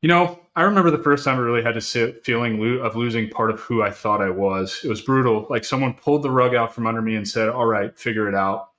I remember the first time I really had to sit feeling of losing part of who I thought I was. It was brutal. Like someone pulled the rug out from under me and said, all right, figure it out.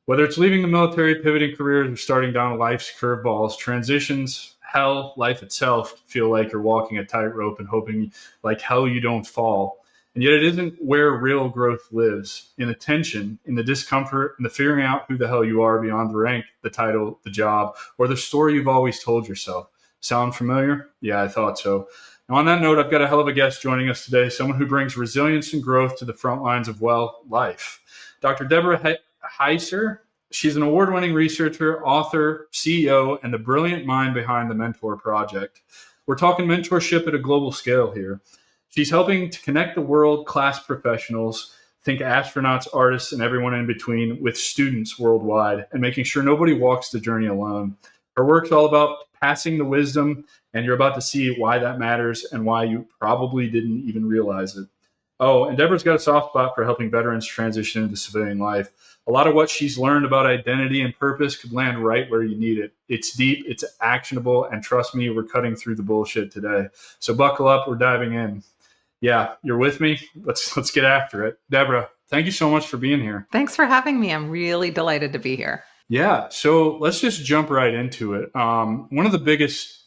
Whether it's leaving the military, pivoting careers, or starting down life's curveballs, transitions, hell, life itself feel like you're walking a tightrope and hoping like hell you don't fall. And yet it isn't where real growth lives. In the tension, in the discomfort, in the figuring out who the hell you are beyond the rank, the title, the job, or the story you've always told yourself. Sound familiar? Yeah, I thought so. Now, on that note, I've got a hell of a guest joining us today, someone who brings resilience and growth to the front lines of, life. Dr. Deborah Heiser. She's an award-winning researcher, author, CEO, and the brilliant mind behind the Mentor Project. We're talking mentorship at a global scale here. She's helping to connect the world-class professionals, think astronauts, artists, and everyone in between, with students worldwide, and making sure nobody walks the journey alone. Her work's all about passing the wisdom, and you're about to see why that matters and why you probably didn't even realize it. Oh, and Deborah's got a soft spot for helping veterans transition into civilian life. A lot of what she's learned about identity and purpose could land right where you need it. It's deep, it's actionable, and trust me, we're cutting through the bullshit today. So buckle up, we're diving in. Yeah, you're with me. Let's get after it. Deborah, thank you so much for being here. Thanks for having me. I'm really delighted to be here. Yeah, so let's just jump right into it. One of the biggest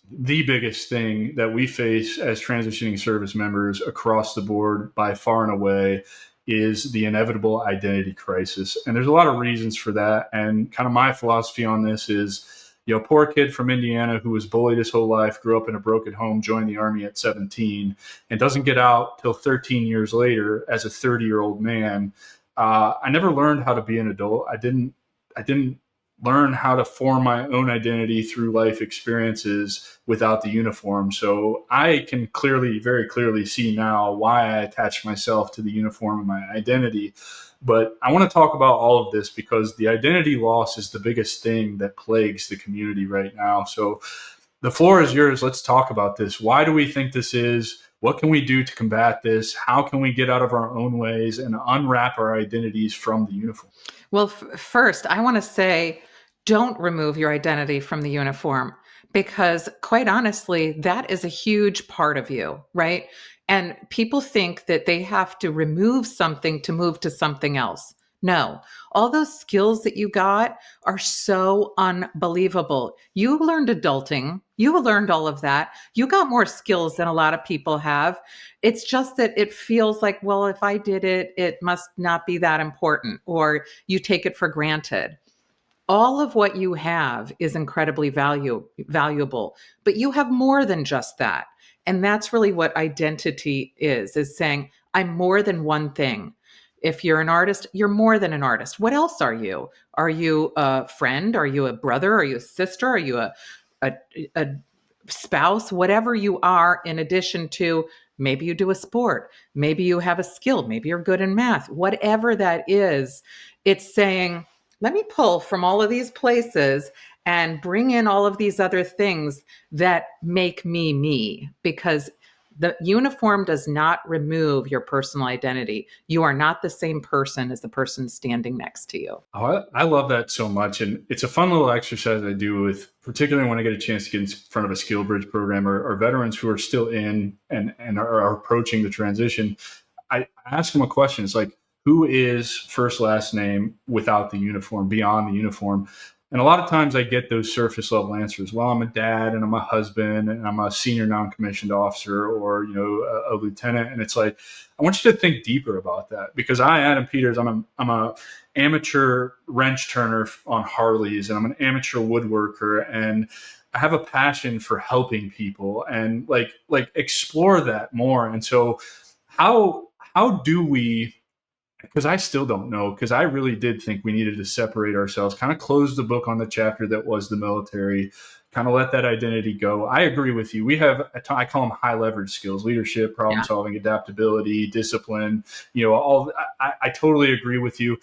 thing that we face as transitioning service members across the board by far and away is the inevitable identity crisis. And there's a lot of reasons for that. And kind of my philosophy on this is, poor kid from Indiana who was bullied his whole life, grew up in a broken home, joined the Army at 17, and doesn't get out till 13 years later as a 30-year-old man. I never learned how to be an adult. I didn't learn how to form my own identity through life experiences without the uniform. So I can very clearly see now why I attach myself to the uniform and my identity. But I want to talk about all of this because the identity loss is the biggest thing that plagues the community right now. So the floor is yours. Let's talk about this. Why do we think this is? What can we do to combat this? How can we get out of our own ways and unwrap our identities from the uniform? Well, first, I want to say, don't remove your identity from the uniform because, quite honestly, that is a huge part of you, right? And people think that they have to remove something to move to something else. No, all those skills that you got are so unbelievable. You learned adulting. You learned all of that. You got more skills than a lot of people have. It's just that it feels like, well, if I did it, it must not be that important, or you take it for granted. All of what you have is incredibly valuable, but you have more than just that. And that's really what identity is saying, I'm more than one thing. If you're an artist, you're more than an artist. What else are you? Are you a friend? Are you a brother? Are you a sister? Are you a spouse? Whatever you are, in addition to maybe you do a sport, maybe you have a skill, maybe you're good in math, whatever that is, it's saying, let me pull from all of these places and bring in all of these other things that make me me, because the uniform does not remove your personal identity. You are not the same person as the person standing next to you. Oh, I love that so much. And it's a fun little exercise I do with, particularly when I get a chance to get in front of a SkillBridge program or veterans who are still in and are approaching the transition. I ask them a question. It's like, who is first, last name without the uniform, beyond the uniform? And a lot of times I get those surface level answers. Well, I'm a dad and I'm a husband and I'm a senior non-commissioned officer or, a lieutenant. And it's like, I want you to think deeper about that because Adam Peters, I'm a amateur wrench turner on Harleys and I'm an amateur woodworker and I have a passion for helping people and like explore that more. And so how do we, because I still don't know, because I really did think we needed to separate ourselves, kind of close the book on the chapter that was the military, kind of let that identity go. I agree with you. We have, I call them high leverage skills, leadership, problem solving, adaptability, discipline, I totally agree with you.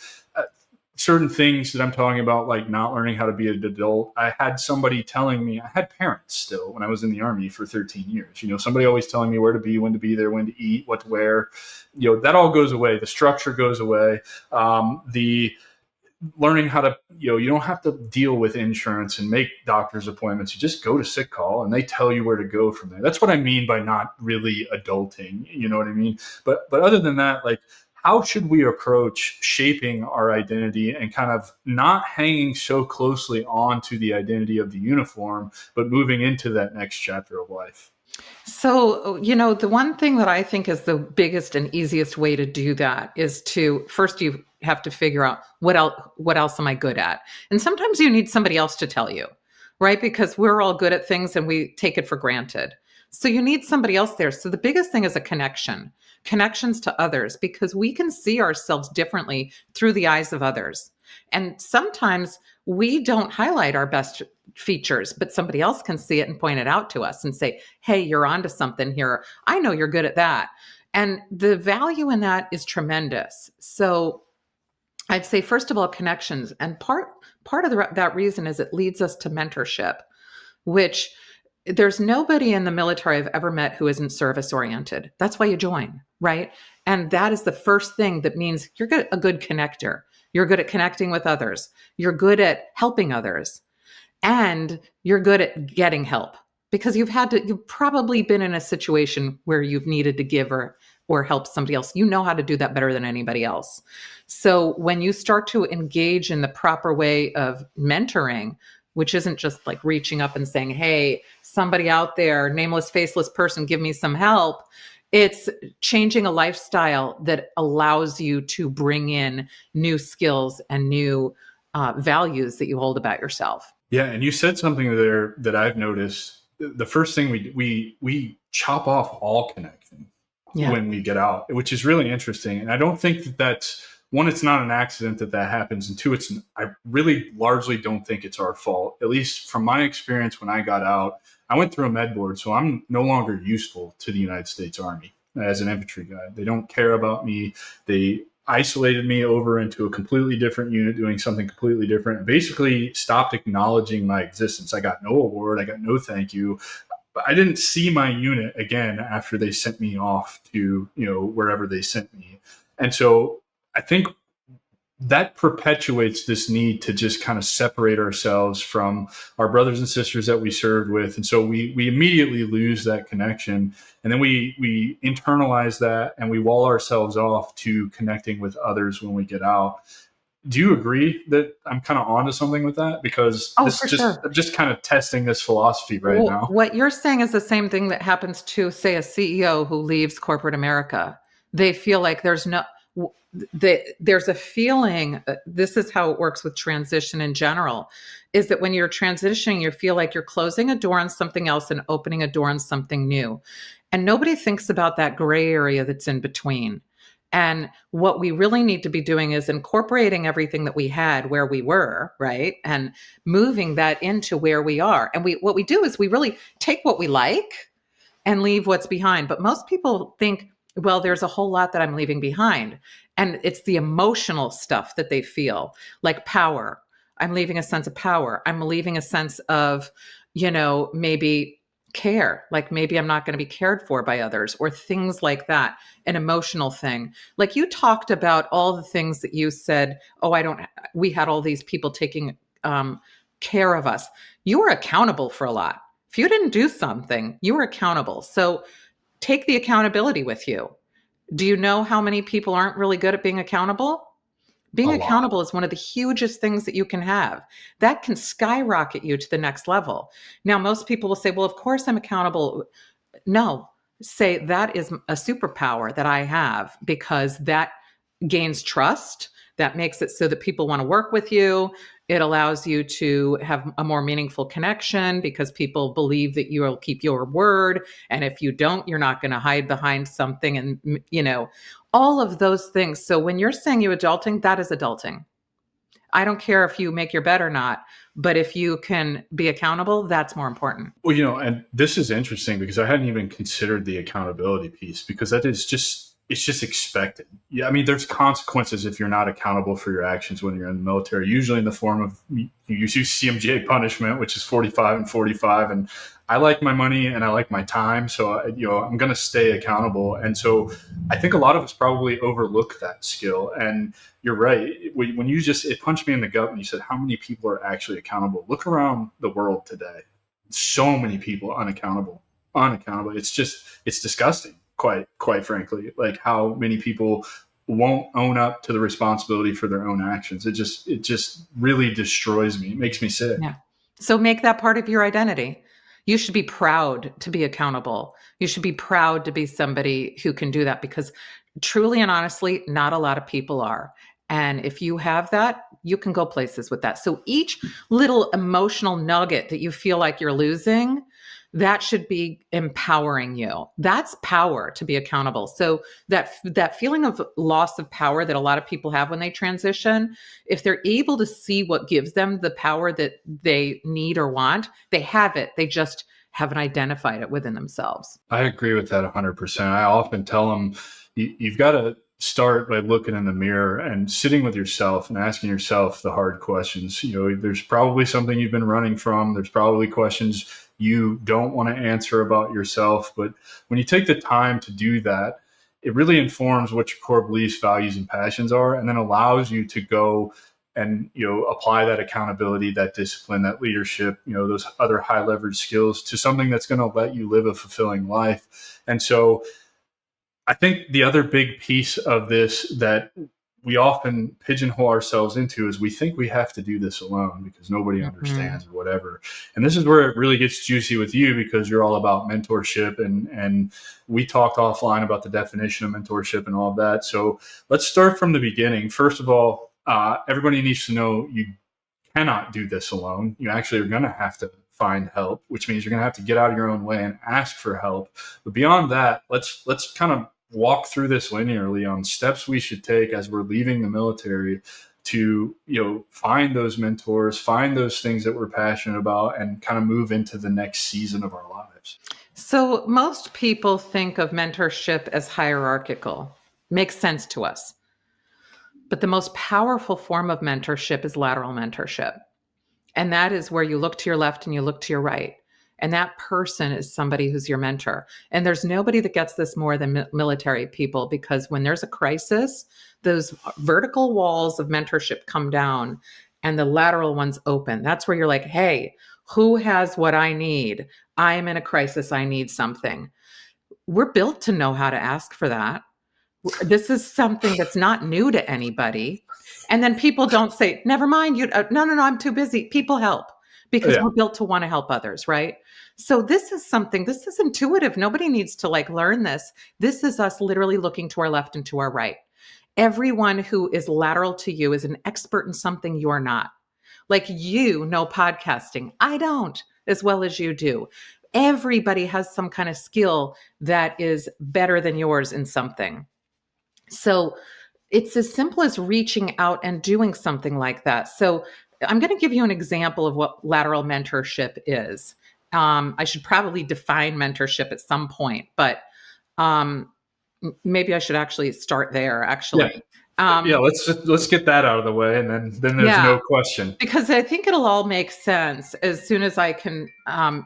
Certain things that I'm talking about, like not learning how to be an adult. I had somebody telling me, I had parents still when I was in the Army for 13 years, somebody always telling me where to be, when to be there, when to eat, what to wear, that all goes away. The structure goes away. learning how to, you don't have to deal with insurance and make doctor's appointments. You just go to sick call and they tell you where to go from there. That's what I mean by not really adulting. You know what I mean? But other than that, like, how should we approach shaping our identity and kind of not hanging so closely onto the identity of the uniform, but moving into that next chapter of life? So, the one thing that I think is the biggest and easiest way to do that is to first you have to figure out what else am I good at? And sometimes you need somebody else to tell you, right? Because we're all good at things and we take it for granted. So you need somebody else there. So the biggest thing is a connections to others, because we can see ourselves differently through the eyes of others. And sometimes we don't highlight our best features, but somebody else can see it and point it out to us and say, hey, you're onto something here. I know you're good at that. And the value in that is tremendous. So I'd say, first of all, connections. And part of that reason is it leads us to mentorship, which there's nobody in the military I've ever met who isn't service oriented. That's why you join, right? And that is the first thing that means you're a good connector. You're good at connecting with others. You're good at helping others. And you're good at getting help, because you've probably been in a situation where you've needed to give or help somebody else. You know how to do that better than anybody else. So when you start to engage in the proper way of mentoring, which isn't just like reaching up and saying, hey, somebody out there, nameless, faceless person, give me some help. It's changing a lifestyle that allows you to bring in new skills and new values that you hold about yourself. Yeah, and you said something there that I've noticed. The first thing we chop off all connection when we get out, which is really interesting. And I don't think that's one, it's not an accident that happens, and two, I really largely don't think it's our fault. At least from my experience, when I got out, I went through a med board, so I'm no longer useful to the United States Army as an infantry guy. They don't care about me. They isolated me over into a completely different unit doing something completely different, and basically stopped acknowledging my existence. I got no award. I got no thank you. But I didn't see my unit again after they sent me off to, wherever they sent me. And so I think that perpetuates this need to just kind of separate ourselves from our brothers and sisters that we served with. And so we immediately lose that connection. And then we internalize that and we wall ourselves off to connecting with others when we get out. Do you agree that I'm kind of onto something with that? Because I'm just kind of testing this philosophy now. What you're saying is the same thing that happens to, say, a CEO who leaves corporate America. They feel like there's a feeling, this is how it works with transition in general, is that when you're transitioning, you feel like you're closing a door on something else and opening a door on something new. And nobody thinks about that gray area that's in between. And what we really need to be doing is incorporating everything that we had where we were, right? And moving that into where we are. And what we do is we really take what we like and leave what's behind. But most people think, well, there's a whole lot that I'm leaving behind. And it's the emotional stuff that they feel, like power. I'm leaving a sense of power. I'm leaving a sense of, maybe care, like maybe I'm not going to be cared for by others, or things like that, an emotional thing. Like you talked about all the things that you said, we had all these people taking care of us. You were accountable for a lot. If you didn't do something, you were accountable. So take the accountability with you. Do you know how many people aren't really good at being accountable? Being accountable is one of the hugest things that you can have. That can skyrocket you to the next level. Now, most people will say, well, of course I'm accountable. No, say that is a superpower that I have, because that gains trust. That makes it so that people want to work with you. It allows you to have a more meaningful connection because people believe that you will keep your word. And if you don't, you're not going to hide behind something and, all of those things. So when you're saying you adulting, that is adulting. I don't care if you make your bed or not, but if you can be accountable, that's more important. Well, and this is interesting because I hadn't even considered the accountability piece, because that is just, it's just expected. Yeah, I mean, there's consequences if you're not accountable for your actions when you're in the military, usually in the form of you use CMGA punishment, which is 45 and 45. And I like my money and I like my time. So, I'm going to stay accountable. And so I think a lot of us probably overlook that skill. And you're right. When it punched me in the gut when you said, how many people are actually accountable? Look around the world today. So many people unaccountable. It's disgusting, quite frankly, like how many people won't own up to the responsibility for their own actions. It just really destroys me. It makes me sick. Yeah. So make that part of your identity. You should be proud to be accountable. You should be proud to be somebody who can do that, because truly and honestly, not a lot of people are. And if you have that, you can go places with that. So each little emotional nugget that you feel like you're losing, that should be empowering you. That's power, to be accountable. So that feeling of loss of power that a lot of people have when they transition, if they're able to see what gives them the power that they need or want, they have it. They just haven't identified it within themselves. I agree with that 100%. I often tell them you've got to start by looking in the mirror and sitting with yourself and asking yourself the hard questions. There's probably something you've been running from. There's probably questions you don't want to answer about yourself. But when you take the time to do that, it really informs what your core beliefs, values, and passions are, and then allows you to go and apply that accountability, that discipline, that leadership, those other high leverage skills to something that's going to let you live a fulfilling life. And so I think the other big piece of this that we often pigeonhole ourselves into is we think we have to do this alone because nobody understands or whatever. And this is where it really gets juicy with you, because you're all about mentorship, and we talked offline about the definition of mentorship and all of that. So let's start from the beginning. First of all, everybody needs to know you cannot do this alone. You actually are going to have to find help, which means you're going to have to get out of your own way and ask for help. But beyond that, let's kind of walk through this linearly on steps we should take as we're leaving the military to find those mentors, find those things that we're passionate about, and kind of move into the next season of our lives. So most people think of mentorship as hierarchical. Makes sense to us. But the most powerful form of mentorship is lateral mentorship. And that is where you look to your left and you look to your right. And that person is somebody who's your mentor. And there's nobody that gets this more than military people, because when there's a crisis, those vertical walls of mentorship come down and the lateral ones open. That's where you're like, hey, who has what I need? I am in a crisis. I need something. We're built to know how to ask for that. This is something that's not new to anybody. And then people don't say, never mind, no, I'm too busy. People help, because we're built to want to help others, right? So this is intuitive. Nobody needs to learn this. This is us literally looking to our left and to our right. Everyone who is lateral to you is an expert in something you're not. Like, you know podcasting. I don't, as well as you do. Everybody has some kind of skill that is better than yours in something. So it's as simple as reaching out and doing something like that. So I'm going to give you an example of what lateral mentorship is. I should probably define mentorship at some point, but maybe I should actually start there, actually. Let's get that out of the way, and then there's no question. Because I think it'll all make sense as soon as I can,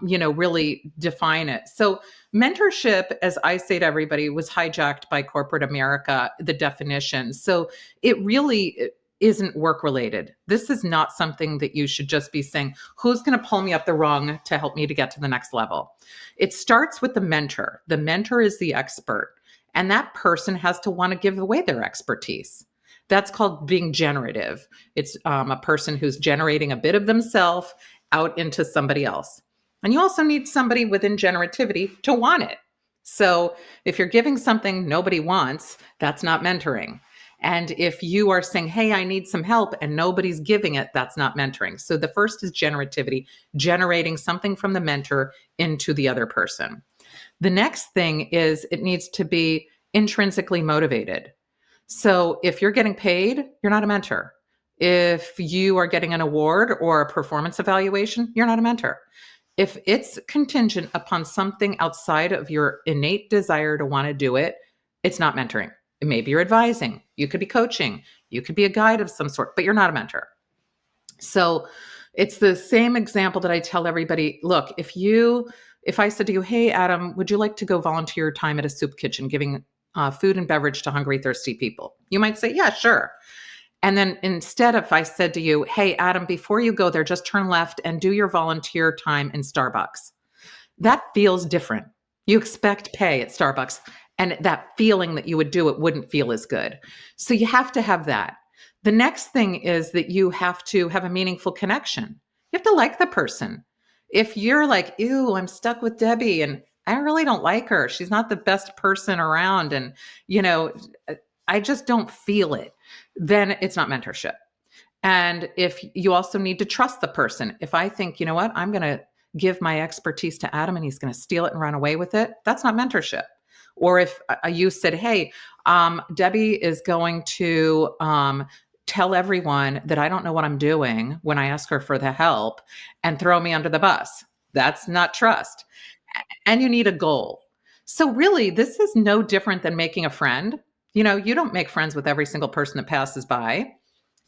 really define it. So mentorship, as I say to everybody, was hijacked by corporate America, the definition. So it really isn't work related. This is not something that you should just be saying, who's going to pull me up the rung to help me to get to the next level? It starts with the mentor. The mentor is the expert, and that person has to want to give away their expertise. That's called being generative. It's a person who's generating a bit of themselves out into somebody else. And you also need somebody within generativity to want it. So if you're giving something nobody wants, that's not mentoring. And if you are saying, hey, I need some help, and nobody's giving it, that's not mentoring. So the first is generativity, generating something from the mentor into the other person. The next thing is it needs to be intrinsically motivated. So if you're getting paid, you're not a mentor. If you are getting an award or a performance evaluation, you're not a mentor. If it's contingent upon something outside of your innate desire to want to do it, It's not mentoring. Maybe you're advising. You could be coaching. You could be a guide of some sort, but you're not a mentor. So it's the same example that I tell everybody. Look, if I said to you, hey, Adam, would you like to go volunteer your time at a soup kitchen giving food and beverage to hungry, thirsty people? You might say, yeah, sure. And then instead, if I said to you, hey, Adam, before you go there, just turn left and do your volunteer time in Starbucks. That feels different. You expect pay at Starbucks, and that feeling that you would do it wouldn't feel as good. So you have to have that. The next thing is that you have to have a meaningful connection. You have to like the person. If you're like, ew, I'm stuck with Debbie and I really don't like her. She's not the best person around. And, I just don't feel it. Then it's not mentorship. And if you also need to trust the person, if I think, you know what, I'm going to give my expertise to Adam and he's going to steal it and run away with it, that's not mentorship. Or if you said, hey, Debbie is going to tell everyone that I don't know what I'm doing when I ask her for the help and throw me under the bus. That's not trust. And you need a goal. So really, this is no different than making a friend. You don't make friends with every single person that passes by,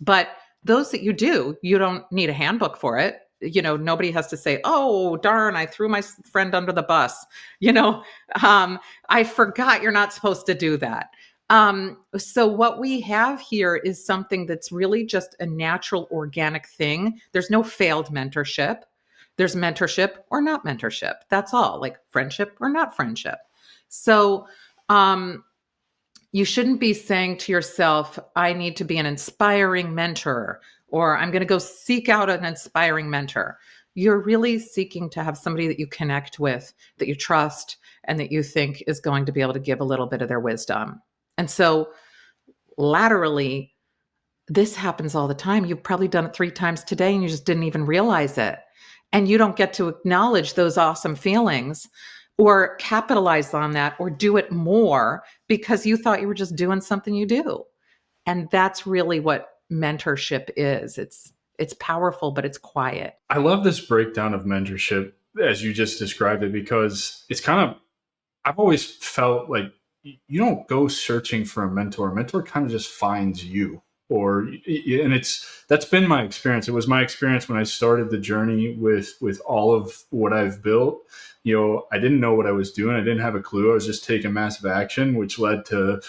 but those that you do, you don't need a handbook for it. Nobody has to say, oh, darn, I threw my friend under the bus. I forgot you're not supposed to do that. So what we have here is something that's really just a natural, organic thing. There's no failed mentorship. There's mentorship or not mentorship. That's all, like friendship or not friendship. So you shouldn't be saying to yourself, I need to be an inspiring mentor, or I'm going to go seek out an inspiring mentor. You're really seeking to have somebody that you connect with, that you trust, and that you think is going to be able to give a little bit of their wisdom. And so laterally, this happens all the time. You've probably done it 3 times today and you just didn't even realize it. And you don't get to acknowledge those awesome feelings or capitalize on that or do it more because you thought you were just doing something you do. And that's really what mentorship is. It's powerful, but it's quiet. I love this breakdown of mentorship as you just described it, because it's kind of, I've always felt like you don't go searching for a mentor. A mentor kind of just finds you. And that's been my experience. It was my experience when I started the journey with all of what I've built. I didn't know what I was doing. I didn't have a clue. I was just taking massive action, which led to,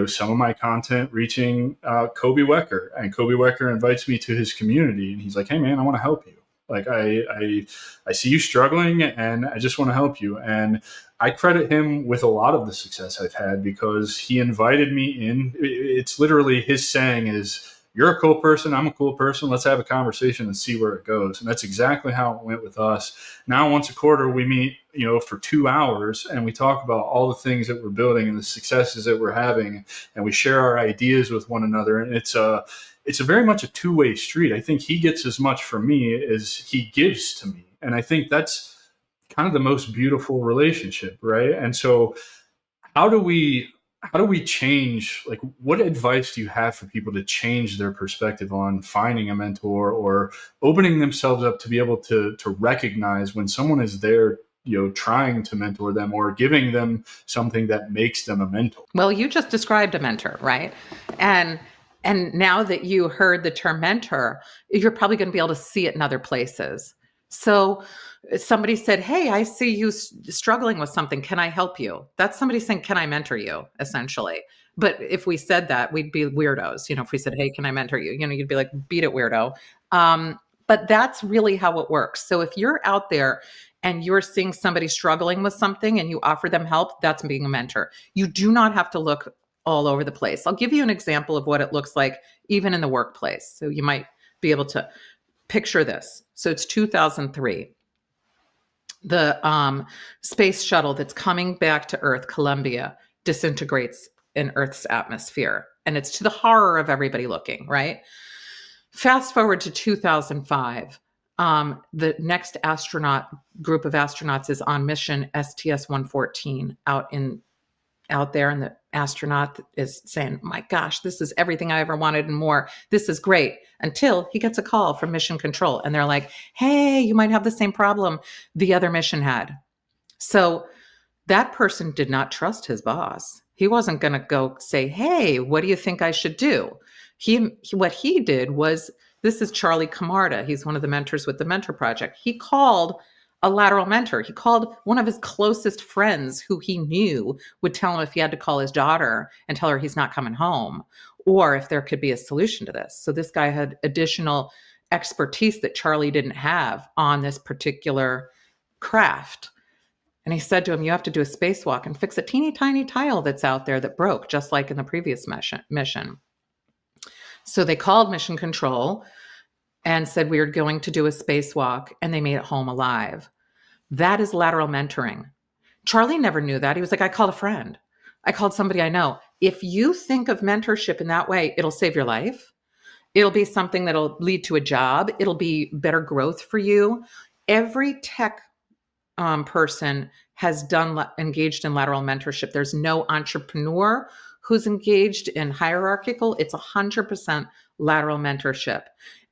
some of my content reaching Kobe Wecker. And Kobe Wecker invites me to his community, and he's like, hey man, I want to help you. Like I see you struggling and I just want to help you. And I credit him with a lot of the success I've had because he invited me in. It's literally his saying is, you're a cool person. I'm a cool person. Let's have a conversation and see where it goes. And that's exactly how it went with us. Now, once a quarter, we meet, for 2 hours and we talk about all the things that we're building and the successes that we're having. And we share our ideas with one another. And it's a very much a two-way street. I think he gets as much from me as he gives to me. And I think that's kind of the most beautiful relationship, right? And so how do we change, like, what advice do you have for people to change their perspective on finding a mentor or opening themselves up to be able to recognize when someone is there, trying to mentor them or giving them something that makes them a mentor? Well, you just described a mentor, right? And now that you heard the term mentor, you're probably going to be able to see it in other places. So somebody said, hey, I see you struggling with something. Can I help you? That's somebody saying, can I mentor you, essentially. But if we said that, we'd be weirdos. If we said, hey, can I mentor you? You'd be like, beat it, weirdo. But that's really how it works. So if you're out there and you're seeing somebody struggling with something and you offer them help, that's being a mentor. You do not have to look all over the place. I'll give you an example of what it looks like even in the workplace. So you might be able to picture this. So it's 2003. The space shuttle that's coming back to Earth, Columbia, disintegrates in Earth's atmosphere. And it's to the horror of everybody looking, right? Fast forward to 2005. The next group of astronauts is on mission STS-114 out there, and the astronaut is saying, my gosh, this is everything I ever wanted and more. This is great. Until he gets a call from mission control and they're like, hey, you might have the same problem the other mission had. So that person did not trust his boss. He wasn't going to go say, hey, what do you think I should do? What he did was, this is Charlie Camarda. He's one of the mentors with the Mentor Project. He called a lateral mentor. He called one of his closest friends who he knew would tell him if he had to call his daughter and tell her he's not coming home, or if there could be a solution to this. So this guy had additional expertise that Charlie didn't have on this particular craft. And he said to him, you have to do a spacewalk and fix a teeny tiny tile that's out there that broke, just like in the previous mission. So they called mission control and said, we are going to do a spacewalk, and they made it home alive. That is lateral mentoring. Charlie never knew that. He was like, I called a friend. I called somebody I know. If you think of mentorship in that way, it'll save your life. It'll be something that'll lead to a job. It'll be better growth for you. Every tech person has engaged in lateral mentorship. There's no entrepreneur who's engaged in hierarchical. It's 100% lateral mentorship.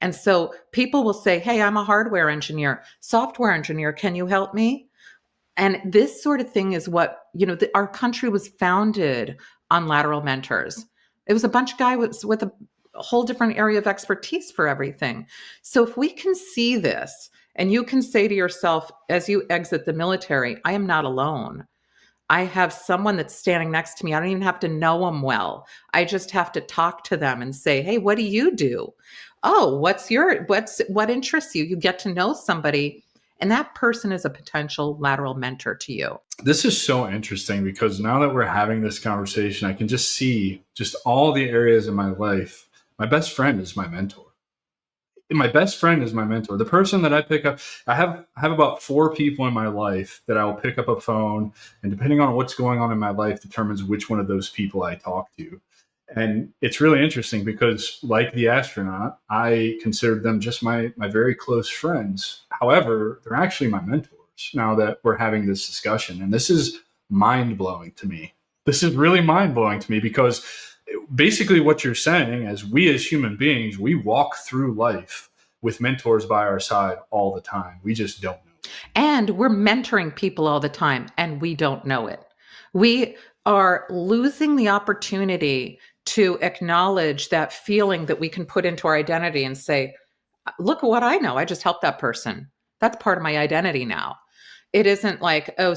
And so people will say, hey, I'm a hardware engineer, software engineer. Can you help me? And this sort of thing is what, our country was founded on lateral mentors. It was a bunch of guys with a whole different area of expertise for everything. So if we can see this, and you can say to yourself, as you exit the military, I am not alone. I have someone that's standing next to me. I don't even have to know them well. I just have to talk to them and say, hey, what do you do? Oh, what interests you? You get to know somebody, and that person is a potential lateral mentor to you. This is so interesting because now that we're having this conversation, I can just see just all the areas in my life. My best friend is my mentor. My best friend is my mentor. The person that I pick up, I have about 4 people in my life that I will pick up a phone, and depending on what's going on in my life determines which one of those people I talk to. And it's really interesting because, like the astronaut, I considered them just my very close friends. However, they're actually my mentors now that we're having this discussion. And this is mind-blowing to me. This is really mind-blowing to me because basically what you're saying is we as human beings, we walk through life with mentors by our side all the time. We just don't know. And we're mentoring people all the time, and we don't know it. We are losing the opportunity to acknowledge that feeling that we can put into our identity and say, look at what I know. I just helped that person. That's part of my identity now. It isn't like, oh,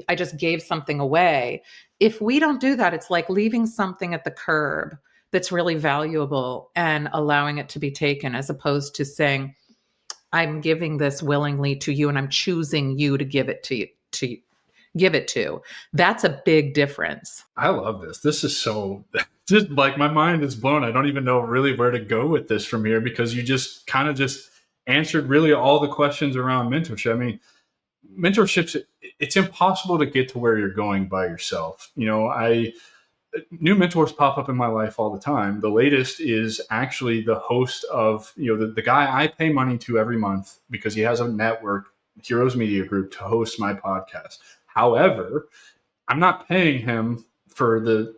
I just gave something away. If we don't do that, it's like leaving something at the curb that's really valuable and allowing it to be taken, as opposed to saying, I'm giving this willingly to you and I'm choosing you to give it to. That's a big difference. I love this. This is so, just like my mind is blown. I don't even know really where to go with this from here because you just kind of just answered really all the questions around mentorship. I mean, mentorships, it's impossible to get to where you're going by yourself. New mentors pop up in my life all the time. The latest is actually the host of, the guy I pay money to every month because he has a network, Heroes Media Group, to host my podcast. However, I'm not paying him for the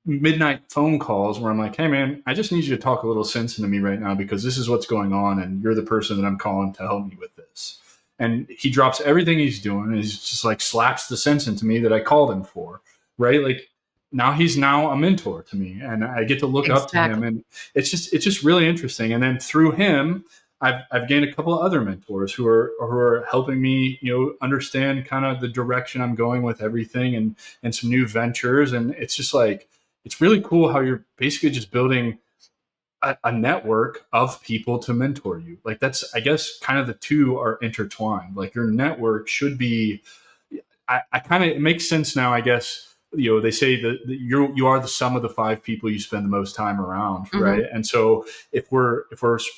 midnight phone calls where I'm like, hey man, I just need you to talk a little sense into me right now because this is what's going on and you're the person that I'm calling to help me with this. And he drops everything he's doing and he's just like slaps the sense into me that I called him for, right? Like he's now a mentor to me and I get to look up to him, and it's just really interesting. And then through him, I've gained a couple of other mentors who are helping me, understand kind of the direction I'm going with everything and some new ventures. And it's just like, it's really cool how you're basically just building a network of people to mentor you. Like that's, I guess, kind of the two are intertwined. Like your network should be, it makes sense now, I guess. They say that you are the sum of the 5 people you spend the most time around, right? Mm-hmm. And so if we're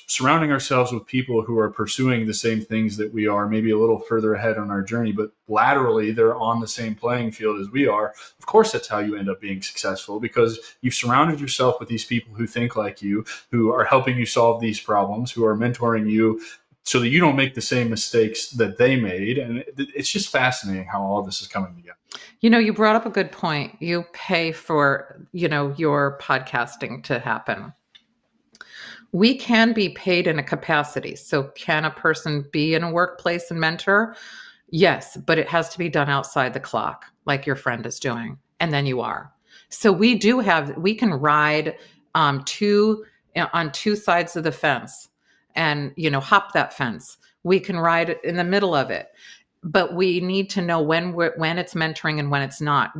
surrounding ourselves with people who are pursuing the same things that we are, maybe a little further ahead on our journey, but laterally they're on the same playing field as we are, of course that's how you end up being successful, because you've surrounded yourself with these people who think like you, who are helping you solve these problems, who are mentoring you so that you don't make the same mistakes that they made. And it's just fascinating how all this is coming together. You brought up a good point. You pay for, your podcasting to happen. We can be paid in a capacity. So can a person be in a workplace and mentor? Yes, but it has to be done outside the clock, like your friend is doing. and then you are. So we can ride on two sides of the fence and, hop that fence. We can ride in the middle of it, but we need to know when it's mentoring and when it's not.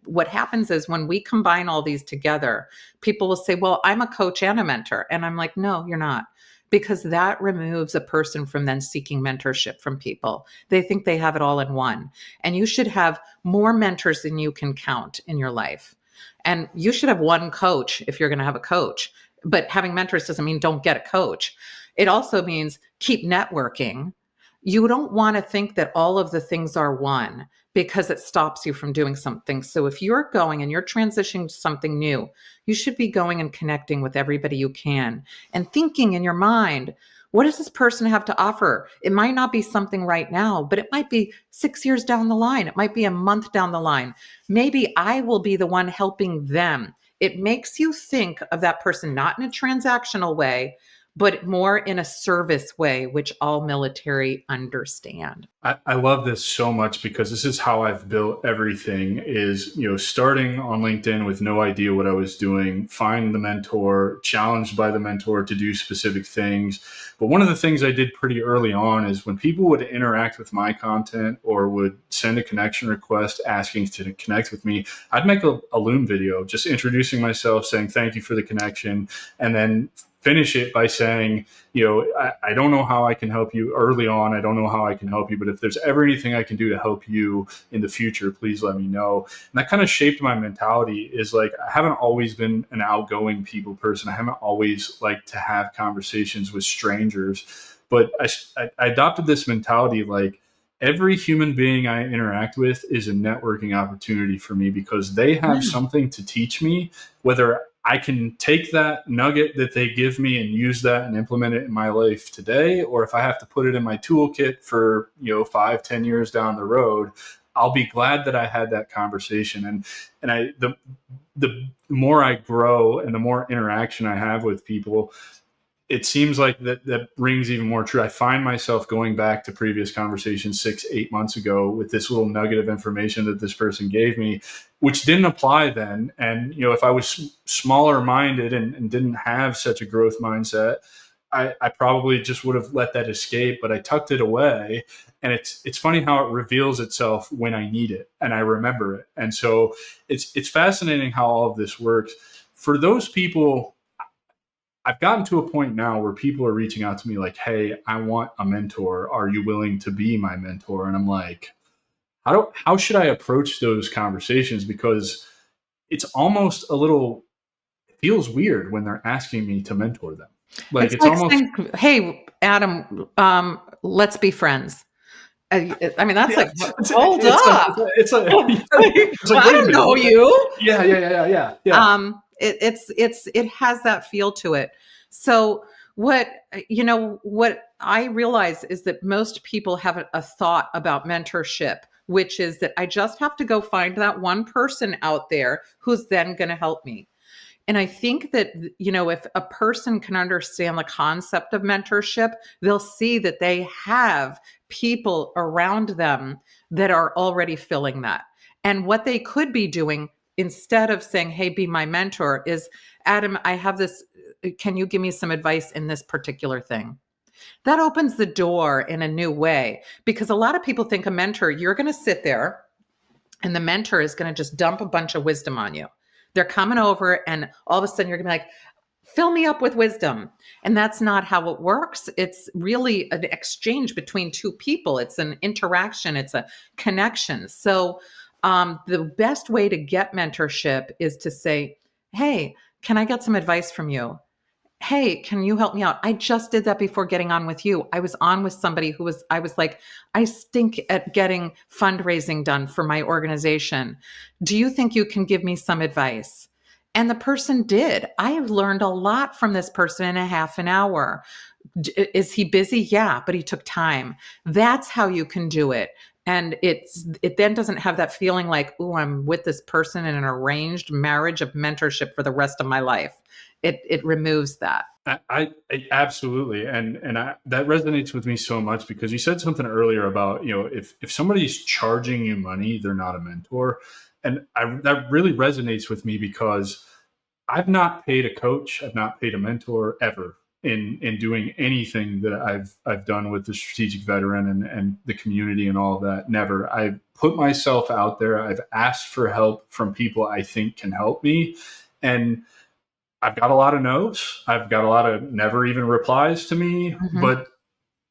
What happens is when we combine all these together, people will say, well, I'm a coach and a mentor. And I'm like, no, you're not. Because that removes a person from then seeking mentorship from people. They think they have it all in one. And you should have more mentors than you can count in your life. And you should have one coach if you're going to have a coach. But having mentors doesn't mean don't get a coach. It also means keep networking. You don't want to think that all of the things are one, because it stops you from doing something. So if you're going and you're transitioning to something new, you should be going and connecting with everybody you can and thinking in your mind, what does this person have to offer? It might not be something right now, but it might be 6 years down the line. It might be a month down the line. Maybe I will be the one helping them. It makes you think of that person not in a transactional way, but more in a service way, which all military understand. I love this so much because this is how I've built everything is, starting on LinkedIn with no idea what I was doing, find the mentor, challenged by the mentor to do specific things. But one of the things I did pretty early on is when people would interact with my content or would send a connection request asking to connect with me, I'd make a Loom video just introducing myself, saying thank you for the connection, and then finish it by saying, I don't know how I can help you early on. I don't know how I can help you, but if there's ever anything I can do to help you in the future, please let me know. And that kind of shaped my mentality is like, I haven't always been an outgoing people person. I haven't always liked to have conversations with strangers, but I adopted this mentality like, every human being I interact with is a networking opportunity for me because they have something to teach me, whether I can take that nugget that they give me and use that and implement it in my life today, or if I have to put it in my toolkit for 5-10 years down the road, I'll be glad that I had that conversation. And the more I grow and the more interaction I have with people, it seems like that rings even more true. I find myself going back to previous conversations 6-8 months ago with this little nugget of information that this person gave me, which didn't apply then. And, if I was smaller minded and didn't have such a growth mindset, I probably just would have let that escape, but I tucked it away. And it's funny how it reveals itself when I need it and I remember it. And so it's fascinating how all of this works. For those people, I've gotten to a point now where people are reaching out to me like, hey, I want a mentor. Are you willing to be my mentor? And I'm like, how should I approach those conversations? Because it's almost it feels weird when they're asking me to mentor them. Like it's like almost, saying, hey, Adam, let's be friends. I mean, that's yeah, like, hold up. it's like, it's like, I wait a don't minute. know you. Yeah. It has that feel to it. So what I realize is that most people have a thought about mentorship, which is that I just have to go find that one person out there who's then going to help me. And I think that, if a person can understand the concept of mentorship, they'll see that they have people around them that are already filling that. And what they could be doing instead of saying, hey, be my mentor, is, Adam, I have this. Can you give me some advice in this particular thing? That opens the door in a new way, because a lot of people think a mentor, you're going to sit there and the mentor is going to just dump a bunch of wisdom on you. They're coming over and all of a sudden you're going to be like, fill me up with wisdom. And that's not how it works. It's really an exchange between two people. It's an interaction. It's a connection. So the best way to get mentorship is to say, hey, can I get some advice from you? Hey, can you help me out? I just did that before getting on with you. I was on with somebody I was like, I stink at getting fundraising done for my organization. Do you think you can give me some advice? And the person did. I have learned a lot from this person in a half an hour. Is he busy? Yeah, but he took time. That's how you can do it. And it then doesn't have that feeling like, oh, I'm with this person in an arranged marriage of mentorship for the rest of my life. It removes that. I absolutely. And that resonates with me so much because you said something earlier about, if somebody's charging you money, they're not a mentor. that really resonates with me because I've not paid a coach, I've not paid a mentor ever in doing anything that I've done with the strategic veteran and the community and all of that. Never. I've put myself out there. I've asked for help from people I think can help me. And I've got a lot of no's. I've got a lot of never even replies to me, Mm-hmm. but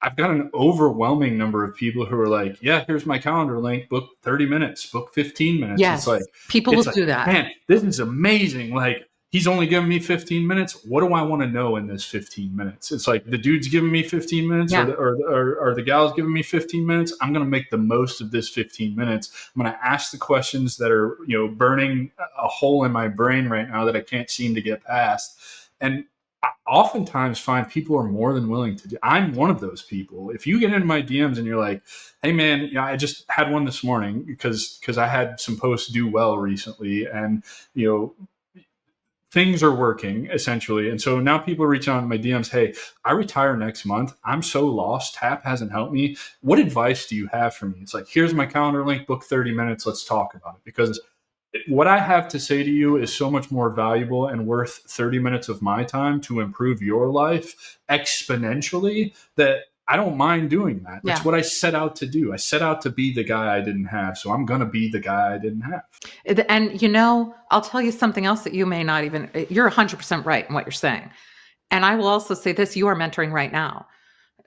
I've got an overwhelming number of people who are like, yeah, here's my calendar link, book 30 minutes, book 15 minutes. Yes, people will do that. Man, this is amazing. Like, he's only giving me 15 minutes. What do I want to know in this 15 minutes? It's like the dude's giving me 15 minutes Yeah. or the gal's giving me 15 minutes. I'm going to make the most of this 15 minutes. I'm going to ask the questions that are, burning a hole in my brain right now that I can't seem to get past. And I oftentimes find people are more than willing to do. I'm one of those people. If you get into my DMs and you're like, hey man, I just had one this morning because I had some posts do well recently, and things are working essentially. And so now people are reaching out in my DMs, hey, I retire next month. I'm so lost. TAP hasn't helped me. What advice do you have for me? It's like, here's my calendar link, book 30 minutes. Let's talk about it. Because what I have to say to you is so much more valuable and worth 30 minutes of my time to improve your life exponentially that I don't mind doing that. That's what I set out to do. I set out to be the guy I didn't have. So I'm going to be the guy I didn't have. And, I'll tell you something else that you may not even, you're 100% right in what you're saying. And I will also say this, you are mentoring right now.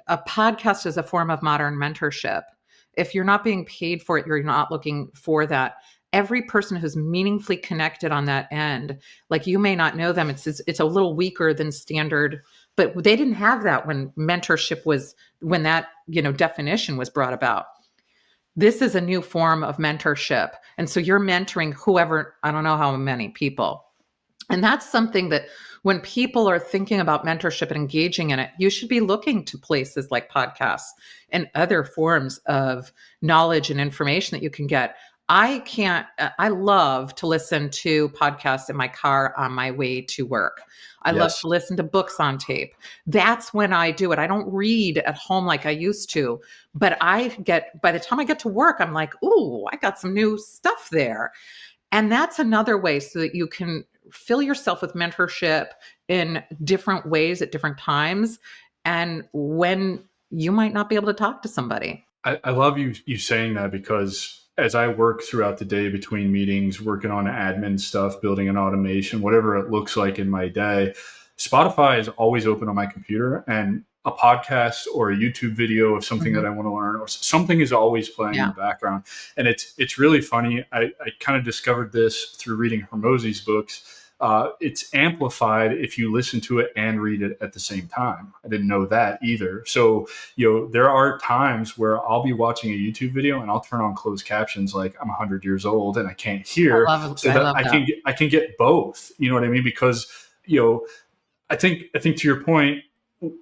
A podcast is a form of modern mentorship. If you're not being paid for it, you're not looking for that. Every person who's meaningfully connected on that end, like you may not know them, it's a little weaker than standard, but they didn't have that when mentorship was, when that, definition was brought about. This is a new form of mentorship. And so you're mentoring whoever, I don't know how many people. And that's something that when people are thinking about mentorship and engaging in it, you should be looking to places like podcasts and other forms of knowledge and information that you can get. I love to listen to podcasts in my car on my way to work. I love to listen to books on tape. That's when I do it. I don't read at home like I used to, but by the time I get to work, I'm like, ooh, I got some new stuff there. And that's another way so that you can fill yourself with mentorship in different ways at different times and when you might not be able to talk to somebody. I love you saying that, because as I work throughout the day between meetings, working on admin stuff, building an automation, whatever it looks like in my day, Spotify is always open on my computer, and a podcast or a YouTube video of something that I want to learn or something is always playing in the background. And it's really funny. I kind of discovered this through reading Hormozi's books. It's amplified if you listen to it and read it at the same time. I didn't know that either. So, there are times where I'll be watching a YouTube video and I'll turn on closed captions like I'm 100 years old and I can't hear, I can get both. You know what I mean? Because, I think to your point,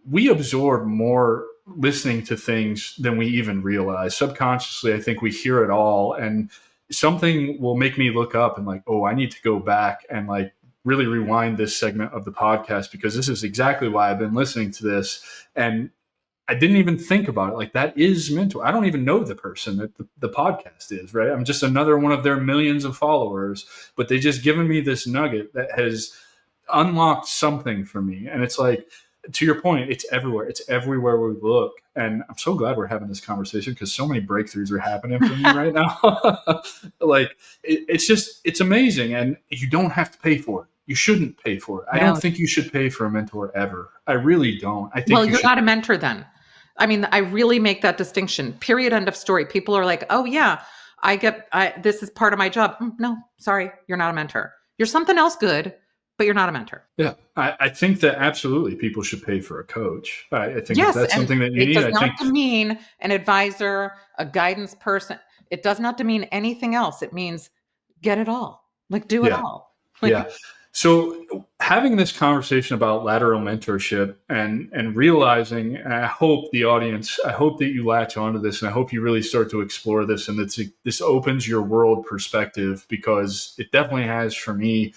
we absorb more listening to things than we even realize. Subconsciously, I think we hear it all, and something will make me look up and like, oh, I need to go back and like really rewind this segment of the podcast because this is exactly why I've been listening to this. And I didn't even think about it. Like, that is mentor. I don't even know the person that the podcast is, right? I'm just another one of their millions of followers, but they just given me this nugget that has unlocked something for me. And it's like, to your point, it's everywhere. It's everywhere we look. And I'm so glad we're having this conversation because so many breakthroughs are happening for me right now. Like, it's amazing. And you don't have to pay for it. You shouldn't pay for it. I don't think you should pay for a mentor ever. I really don't. I think you're not a mentor then. I mean, I really make that distinction. Period. End of story. People are like, oh yeah, this is part of my job. No, sorry. You're not a mentor. You're something else good, but you're not a mentor. Yeah. I think that absolutely people should pay for a coach. I think if that's something that you need. It does not demean an advisor, a guidance person. It does not demean anything else. It means get it all. Like, do it all. Like, So having this conversation about lateral mentorship and realizing, and I hope the audience, I hope that you latch onto this, and I hope you really start to explore this, and that this opens your world perspective, because it definitely has for me.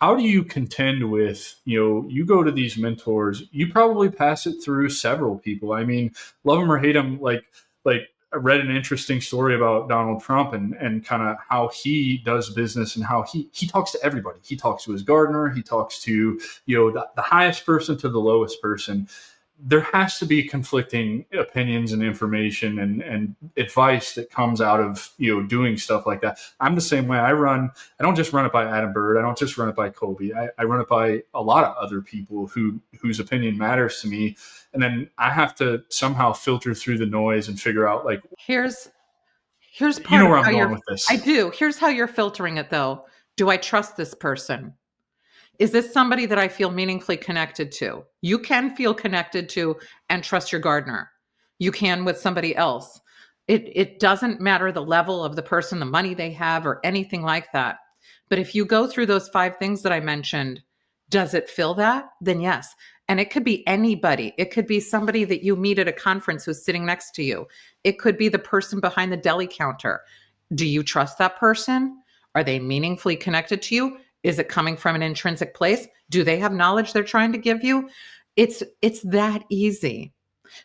How do you contend with, you go to these mentors, you probably pass it through several people. I mean, love them or hate them, like I read an interesting story about Donald Trump and kind of how he does business and how he talks to everybody. He talks to his gardener. He talks to, the highest person to the lowest person. There has to be conflicting opinions and information and advice that comes out of, doing stuff like that. I'm the same way. I don't just run it by Adam Bird. I don't just run it by Kobe. I run it by a lot of other people whose opinion matters to me. And then I have to somehow filter through the noise and figure out, like, Here's you part know of where how I'm going you're with I this. do. Here's how you're filtering it though. Do I trust this person? Is this somebody that I feel meaningfully connected to? You can feel connected to and trust your gardener. You can with somebody else. It doesn't matter the level of the person, the money they have, or anything like that. But if you go through those 5 things that I mentioned, does it fill that? Then yes. And it could be anybody. It could be somebody that you meet at a conference who's sitting next to you. It could be the person behind the deli counter. Do you trust that person? Are they meaningfully connected to you? Is it coming from an intrinsic place? Do they have knowledge they're trying to give you? It's that easy.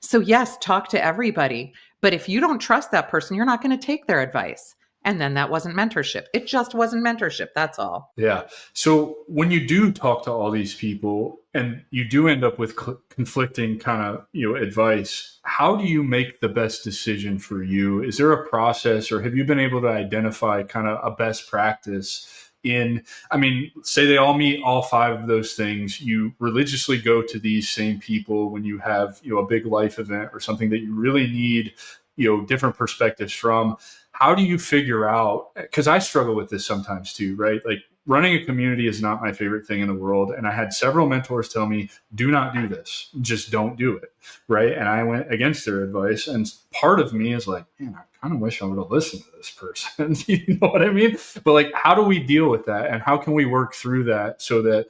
So yes, talk to everybody, but if you don't trust that person, you're not going to take their advice. And then that wasn't mentorship. It just wasn't mentorship. That's all. Yeah. So when you do talk to all these people and you do end up with conflicting kind of, advice, how do you make the best decision for you? Is there a process, or have you been able to identify kind of a best practice I mean, say they all meet all 5 of those things. You religiously go to these same people when you have, a big life event or something that you really need, different perspectives from. How do you figure out, because I struggle with this sometimes too, right? Like, running a community is not my favorite thing in the world. And I had several mentors tell me, do not do this. Just don't do it. Right. And I went against their advice. And part of me is like, man, I kind of wish I would have listened to this person. You know what I mean? But like, how do we deal with that? And how can we work through that so that,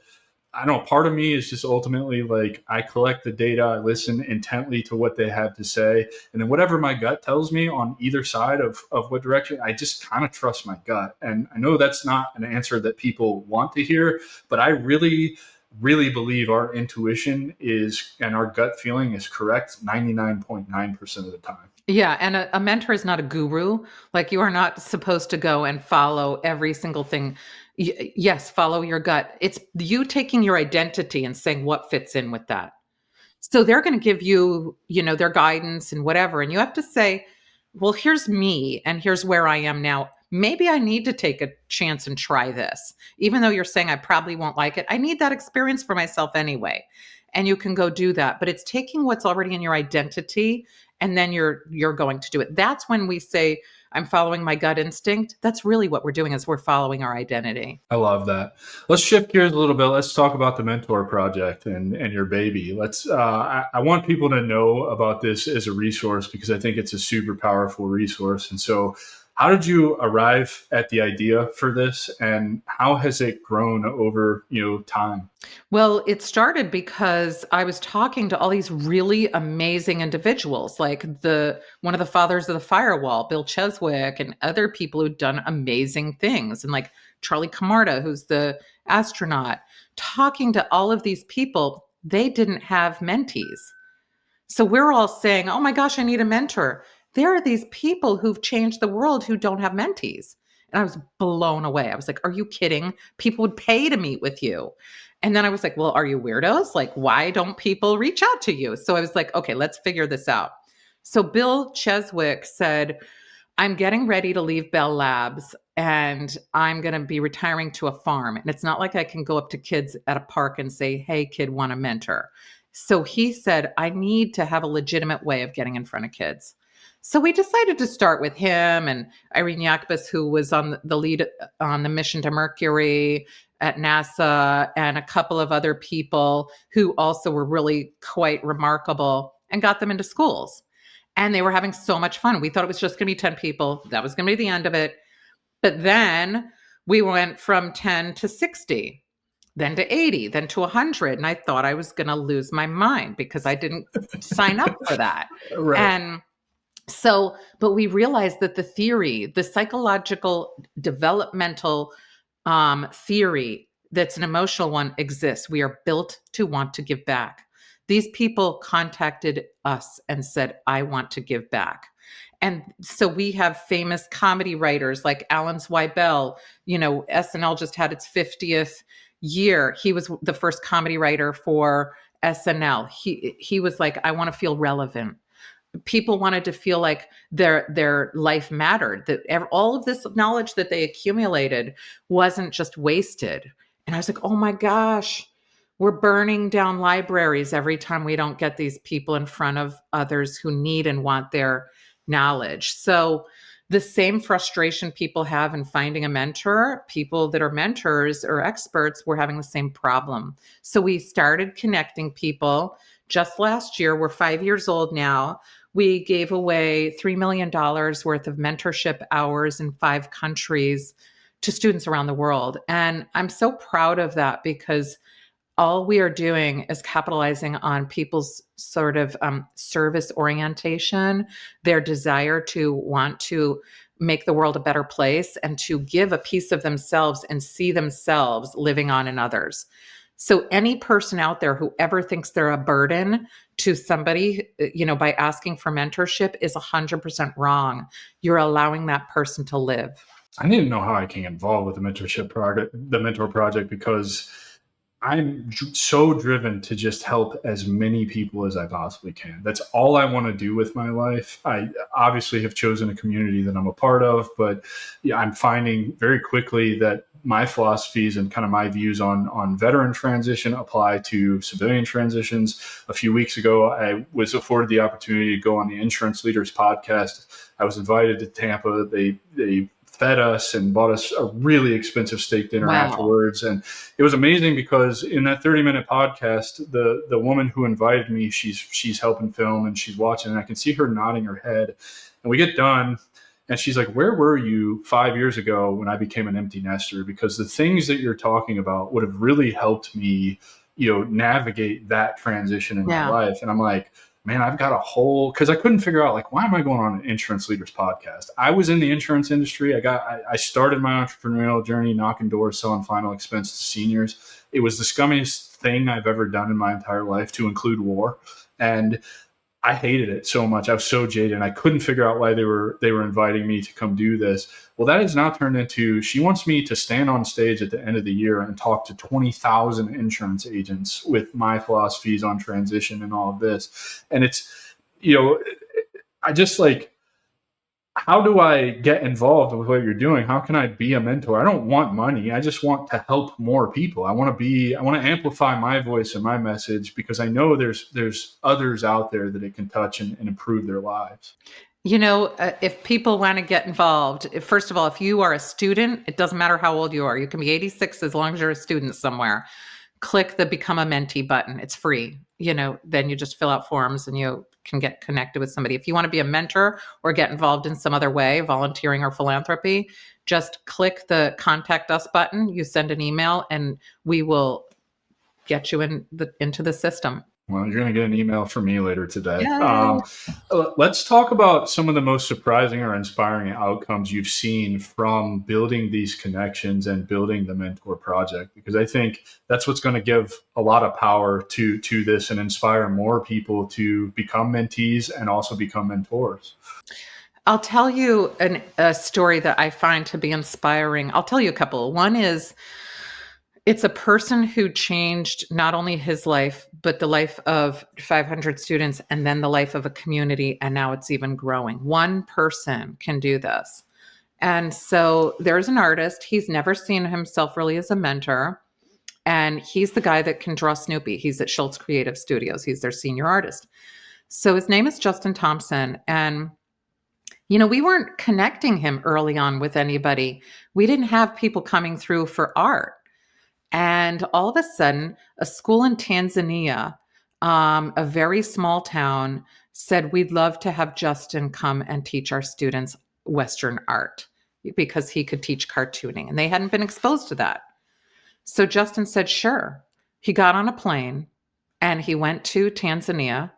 I don't know, part of me is just ultimately like, I collect the data, I listen intently to what they have to say. And then whatever my gut tells me on either side of what direction, I just kind of trust my gut. And I know that's not an answer that people want to hear, but I really, really believe our intuition and our gut feeling is correct 99.9% of the time. Yeah. And a mentor is not a guru. Like, you are not supposed to go and follow every single thing. Yes, follow your gut. It's you taking your identity and saying what fits in with that. So they're going to give you, their guidance and whatever. And you have to say, well, here's me and here's where I am now. Maybe I need to take a chance and try this. Even though you're saying I probably won't like it, I need that experience for myself anyway. And you can go do that. But it's taking what's already in your identity and then you're going to do it. That's when we say, I'm following my gut instinct. That's really what we're doing, is we're following our identity. I love that. Let's shift gears a little bit. Let's talk about the Mentor Project and your baby. I want people to know about this as a resource because I think it's a super powerful resource. And so, how did you arrive at the idea for this, and how has it grown over, time? Well, it started because I was talking to all these really amazing individuals, like one of the fathers of the firewall, Bill Cheswick, and other people who'd done amazing things, and like Charlie Camarda, who's the astronaut. Talking to all of these people, they didn't have mentees. So we're all saying, oh my gosh, I need a mentor. There are these people who've changed the world who don't have mentees. And I was blown away. I was like, are you kidding? People would pay to meet with you. And then I was like, well, are you weirdos? Like, why don't people reach out to you? So I was like, okay, let's figure this out. So Bill Cheswick said, I'm getting ready to leave Bell Labs and I'm going to be retiring to a farm. And it's not like I can go up to kids at a park and say, hey, kid, want a mentor? So he said, I need to have a legitimate way of getting in front of kids. So we decided to start with him and Irene Yakbis, who was on the lead on the mission to Mercury at NASA, and a couple of other people who also were really quite remarkable, and got them into schools. And they were having so much fun. We thought it was just going to be 10 people. That was going to be the end of it. But then we went from 10 to 60, then to 80, then to 100. And I thought I was going to lose my mind because I didn't sign up for that. Right. And so, but we realized that the theory, the psychological developmental theory that's an emotional one, exists. We are built to want to give back. These people contacted us and said, I want to give back. And so we have famous comedy writers like Alan Zweibel. SNL just had its 50th year. He was the first comedy writer for SNL. He was like, I want to feel relevant. People wanted to feel like their life mattered, that all of this knowledge that they accumulated wasn't just wasted. And I was like, oh my gosh, we're burning down libraries every time we don't get these people in front of others who need and want their knowledge. So the same frustration people have in finding a mentor, people that are mentors or experts were having the same problem. So we started connecting people just last year. We're 5 years old now. We gave away $3 million worth of mentorship hours in 5 countries to students around the world. And I'm so proud of that, because all we are doing is capitalizing on people's sort of service orientation, their desire to want to make the world a better place and to give a piece of themselves and see themselves living on in others. So any person out there who ever thinks they're a burden to somebody, by asking for mentorship is 100% wrong. You're allowing that person to live. I need to know how I can get involved with the mentorship project, the mentor project, because I'm so driven to just help as many people as I possibly can. That's all I want to do with my life. I obviously have chosen a community that I'm a part of, but yeah, I'm finding very quickly that my philosophies and kind of my views on veteran transition apply to civilian transitions. A few weeks ago, I was afforded the opportunity to go on the Insurance Leaders podcast. I was invited to Tampa. They fed us and bought us a really expensive steak dinner afterwards. And it was amazing because in that 30-minute podcast, the woman who invited me, she's helping film and she's watching, and I can see her nodding her head. And we get done and she's like, where were you 5 years ago when I became an empty nester? Because the things that you're talking about would have really helped me, navigate that transition in my life. And I'm like, man, I've got a whole, because I couldn't figure out, like, why am I going on an Insurance Leaders podcast? I was in the insurance industry. I started my entrepreneurial journey knocking doors, selling final expense to seniors. It was the scummiest thing I've ever done in my entire life, to include war. And I hated it so much. I was so jaded, and I couldn't figure out why they were inviting me to come do this. Well, that has now turned into, she wants me to stand on stage at the end of the year and talk to 20,000 insurance agents with my philosophies on transition and all of this. And it's, I just like, how do I get involved with what you're doing? How can I be a mentor? I don't want money. I just want to help more people. I want to amplify my voice and my message, because I know there's others out there that it can touch and improve their lives. If people want to get involved, first of all, if you are a student, it doesn't matter how old you are. You can be 86 as long as you're a student somewhere. Click the Become a Mentee button. It's free. Then you just fill out forms and you can get connected with somebody. If you want to be a mentor or get involved in some other way, volunteering or philanthropy, just click the Contact Us button. You send an email and we will get you into the system. Well, you're going to get an email from me later today. Let's talk about some of the most surprising or inspiring outcomes you've seen from building these connections and building the mentor project, because I think that's what's going to give a lot of power to this and inspire more people to become mentees and also become mentors. I'll tell you a story that I find to be inspiring. I'll tell you a couple. One is, it's a person who changed not only his life, but the life of 500 students and then the life of a community. And now it's even growing. One person can do this. And so there's an artist. He's never seen himself really as a mentor. And he's the guy that can draw Snoopy. He's at Schultz Creative Studios. He's their senior artist. So his name is Justin Thompson. And we weren't connecting him early on with anybody. We didn't have people coming through for art. And all of a sudden, a school in Tanzania, a very small town, said, we'd love to have Justin come and teach our students Western art, because he could teach cartooning. And they hadn't been exposed to that. So Justin said, sure. He got on a plane and he went to Tanzania,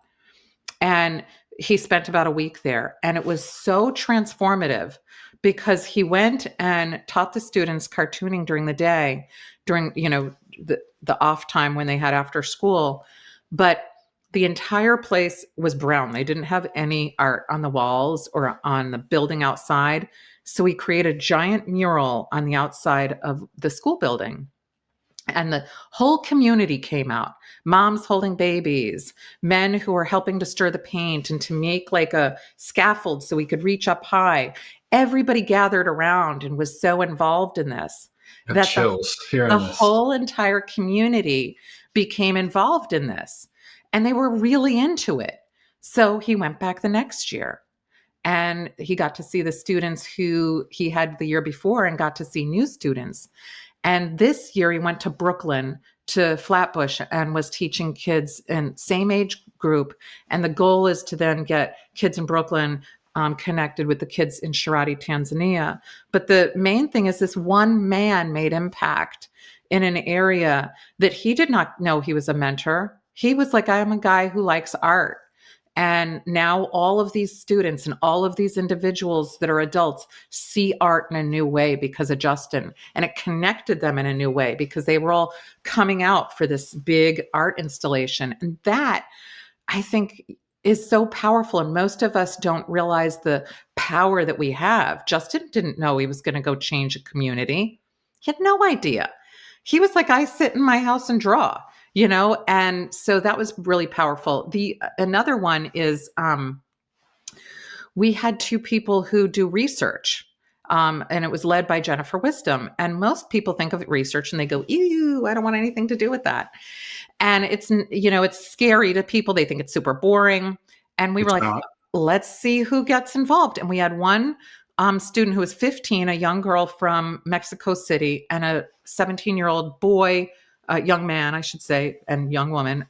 and he spent about a week there. And it was so transformative, because he went and taught the students cartooning during the day, during, the off time when they had after school. But The entire place was brown. They didn't have any art on the walls or on the building outside. So we created a giant mural on the outside of the school building. And the whole community came out, moms holding babies, men who were helping to stir the paint and to make like a scaffold so we could reach up high. Everybody gathered around and was so involved in this Got that chills the hearing this. whole entire community became involved in this, and they were really into it. So he went back the next year, and he got to see the students who he had the year before and got to see new students. And this year he went to Brooklyn, to Flatbush, and was teaching kids in same age group. And the goal is to then get kids in Brooklyn connected with the kids in Sharati, Tanzania. But the main thing is this one man made impact in an area that he did not know he was a mentor. He was like, I am a guy who likes art. And now all of these students and all of these individuals that are adults see art in a new way because of Justin. And it connected them in a new way because they were all coming out for this big art installation. And that, I think, is so powerful. And most of us don't realize the power that we have. Justin didn't know he was going to go change a community. He had no idea. He was like, I sit in my house and draw. And so that was really powerful. The another one is we had two people who do research, and it was led by Jennifer Wisdom. And most people think of research and they go, ew, I don't want anything to do with that. And it's scary to people. They think it's super boring. And we were like, let's see who gets involved. And we had one student who was 15, a young girl from Mexico City, and a 17-year-old boy, young man, I should say, and young woman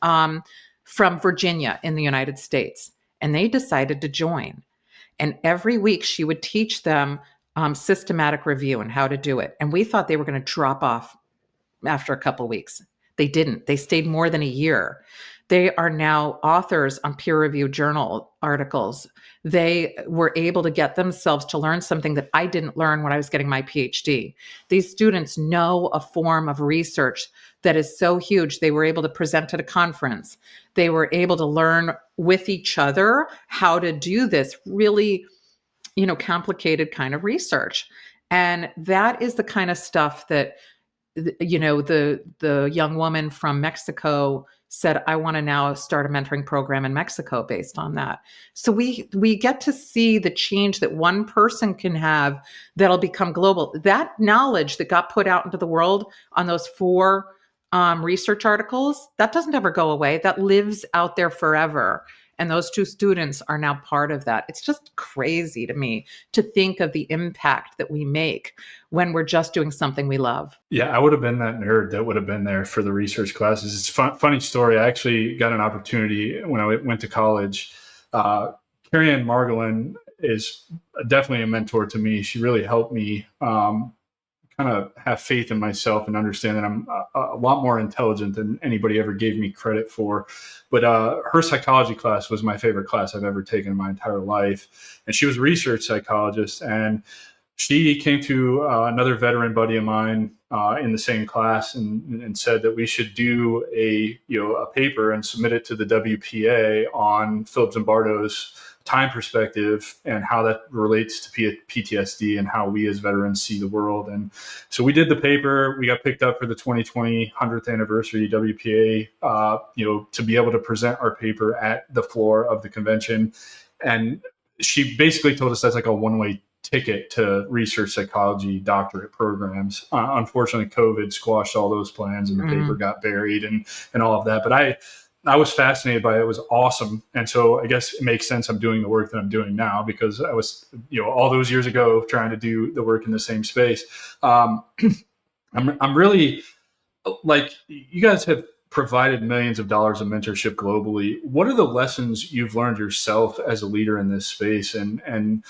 from Virginia in the United States. And they decided to join. And every week she would teach them systematic review and how to do it. And we thought they were going to drop off after a couple of weeks. They didn't. They stayed more than a year. They are now authors on peer-reviewed journal articles. They were able to get themselves to learn something that I didn't learn when I was getting my PhD. These students know a form of research that is so huge. They were able to present at a conference. They were able to learn with each other how to do this really, complicated kind of research. And that is the kind of stuff that, the young woman from Mexico said, I want to now start a mentoring program in Mexico based on that. So we get to see the change that one person can have that'll become global. That knowledge that got put out into the world on those 4 research articles, that doesn't ever go away. That lives out there forever. And those 2 students are now part of that. It's just crazy to me to think of the impact that we make when we're just doing something we love. Yeah, I would have been that nerd that would have been there for the research classes. It's funny story. I actually got an opportunity when I went to college. Carrie Ann Margolin is definitely a mentor to me. She really helped me kind of have faith in myself and understand that I'm a lot more intelligent than anybody ever gave me credit for. But her psychology class was my favorite class I've ever taken in my entire life. And she was a research psychologist. And she came to another veteran buddy of mine in the same class and said that we should do a paper and submit it to the WPA on Philip Zimbardo's time perspective and how that relates to PTSD and how we as veterans see the world. And so we did the paper. We got picked up for the 2020 100th anniversary WPA, to be able to present our paper at the floor of the convention. And she basically told us that's like a one-way ticket to research psychology doctorate programs. Unfortunately, COVID squashed all those plans and the paper got buried and all of that. But I was fascinated by it. It was awesome. And so I guess it makes sense I'm doing the work that I'm doing now because I was, all those years ago trying to do the work in the same space. I'm really like, you guys have provided millions of dollars of mentorship globally. What are the lessons you've learned yourself as a leader in this space? And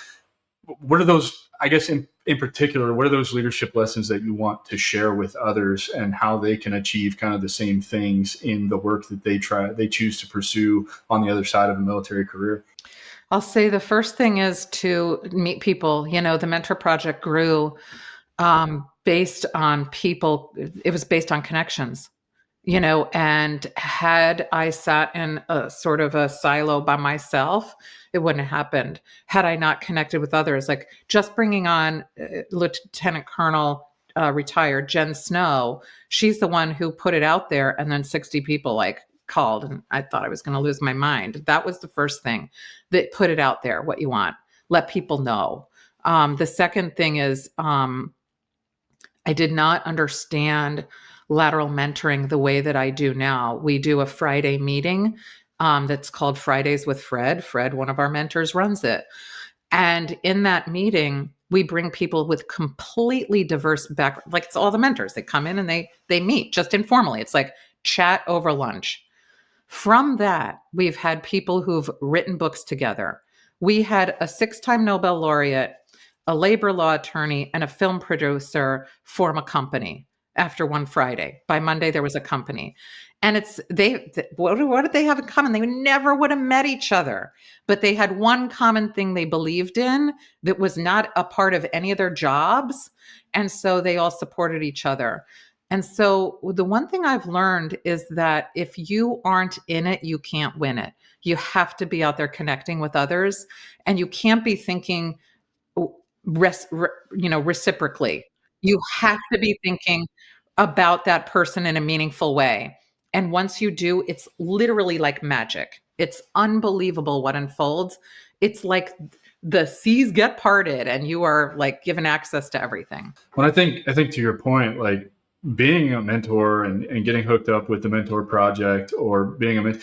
what are those, I guess in particular, what are those leadership lessons that you want to share with others and how they can achieve kind of the same things in the work that they choose to pursue on the other side of a military career? I'll say the first thing is to meet people. The Mentor Project grew based on people. It was based on connections. And had I sat in a sort of a silo by myself, it wouldn't have happened. Had I not connected with others, like just bringing on Lieutenant Colonel retired Jen Snow, she's the one who put it out there, and then 60 people like called, and I thought I was going to lose my mind. That was the first thing, that put it out there, what you want, let people know. The second thing is, I did not understand lateral mentoring the way that I do now. We do a Friday meeting that's called Fridays with Fred. Fred, one of our mentors, runs it. And in that meeting, we bring people with completely diverse backgrounds. Like, it's all the mentors. They come in and they meet just informally. It's like chat over lunch. From that, we've had people who've written books together. We had a 6-time Nobel laureate, a labor law attorney, and a film producer form a company after one Friday. By Monday, there was a company. And what did they have in common? They never would have met each other, but they had one common thing they believed in that was not a part of any of their jobs. And so they all supported each other. And so the one thing I've learned is that if you aren't in it, you can't win it. You have to be out there connecting with others, and you can't be thinking reciprocally. You have to be thinking about that person in a meaningful way. And once you do, it's literally like magic. It's unbelievable what unfolds. It's like the seas get parted and you are like given access to everything. Well, I think to your point, like being a mentor and getting hooked up with the mentor project or being a mentor,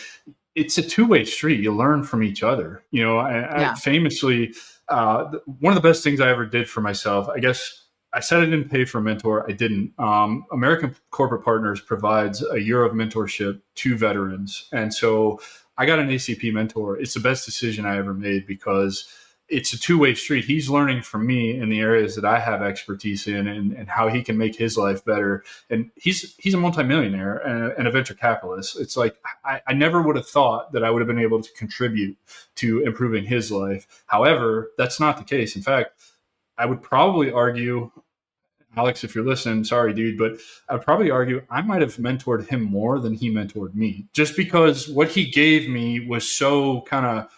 it's a two-way street. You learn from each other. I famously, one of the best things I ever did for myself, I guess I said I didn't pay for a mentor. I didn't. American Corporate Partners provides a year of mentorship to veterans. And so I got an ACP mentor. It's the best decision I ever made because it's a two-way street. He's learning from me in the areas that I have expertise in and how he can make his life better. And he's a multimillionaire and a venture capitalist. It's like, I never would have thought that I would have been able to contribute to improving his life. However, that's not the case. In fact, I would probably argue, Alex, if you're listening, sorry, dude, but I'd probably argue I might have mentored him more than he mentored me, just because what he gave me was so kind of,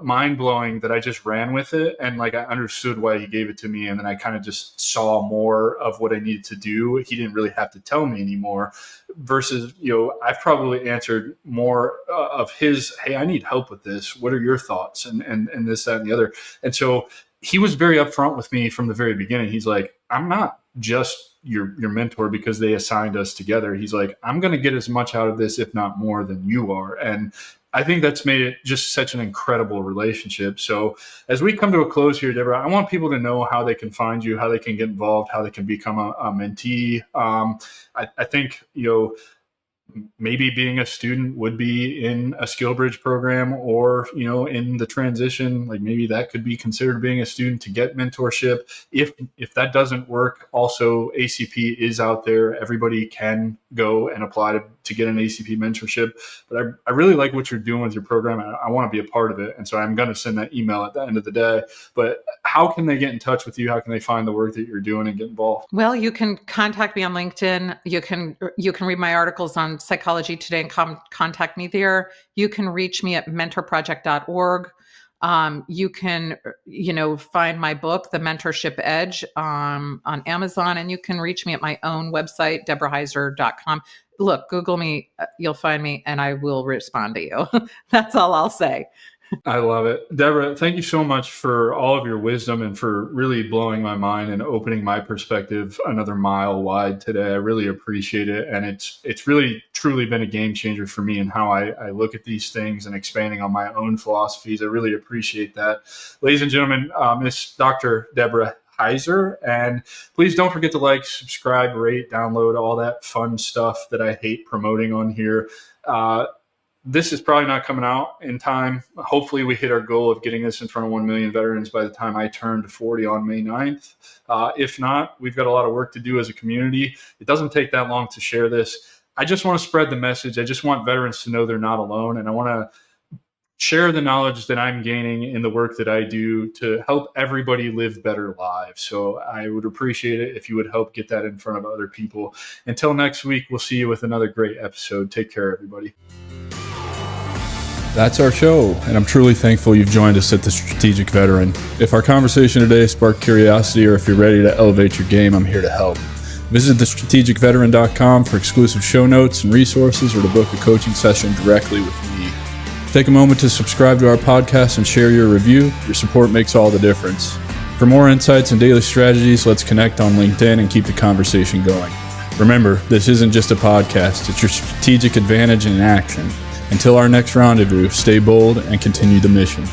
mind blowing that I just ran with it. And like, I understood why he gave it to me. And then I kind of just saw more of what I needed to do. He didn't really have to tell me anymore versus, I've probably answered more of his, hey, I need help with this. What are your thoughts? And this, that, and the other. And so he was very upfront with me from the very beginning. He's like, I'm not just your mentor because they assigned us together. He's like, I'm going to get as much out of this, if not more, than you are. And I think that's made it just such an incredible relationship. So as we come to a close here, Deborah, I want people to know how they can find you, how they can get involved, how they can become a mentee. I think, maybe being a student would be in a SkillBridge program or, in the transition, like maybe that could be considered being a student to get mentorship. If that doesn't work, also ACP is out there. Everybody can go and apply to get an ACP mentorship. But I really like what you're doing with your program. I want to be a part of it. And so I'm going to send that email at the end of the day. But how can they get in touch with you? How can they find the work that you're doing and get involved? Well, you can contact me on LinkedIn. You can read my articles on Psychology Today and contact me there. You can reach me at mentorproject.org. You can, find my book, The Mentorship Edge, on Amazon, and you can reach me at my own website, deborahheiser.com. Look, Google me, you'll find me, and I will respond to you. That's all I'll say. I love it. Deborah, thank you so much for all of your wisdom and for really blowing my mind and opening my perspective another mile wide today. I really appreciate it. And it's really, truly been a game changer for me in how I look at these things and expanding on my own philosophies. I really appreciate that. Ladies and gentlemen, Miss Dr. Deborah Heiser. And please don't forget to like, subscribe, rate, download, all that fun stuff that I hate promoting on here. This is probably not coming out in time. Hopefully we hit our goal of getting this in front of 1 million veterans by the time I turn to 40 on May 9th. If not, we've got a lot of work to do as a community. It doesn't take that long to share this. I just want to spread the message. I just want veterans to know they're not alone. And I want to share the knowledge that I'm gaining in the work that I do to help everybody live better lives. So I would appreciate it if you would help get that in front of other people. Until next week, we'll see you with another great episode. Take care, everybody. That's our show, and I'm truly thankful you've joined us at The Strategic Veteran. If our conversation today sparked curiosity, or if you're ready to elevate your game, I'm here to help. Visit thestrategicveteran.com for exclusive show notes and resources, or to book a coaching session directly with me. Take a moment to subscribe to our podcast and share your review. Your support makes all the difference. For more insights and daily strategies, let's connect on LinkedIn and keep the conversation going. Remember, this isn't just a podcast, it's your strategic advantage in action. Until our next rendezvous, stay bold and continue the mission.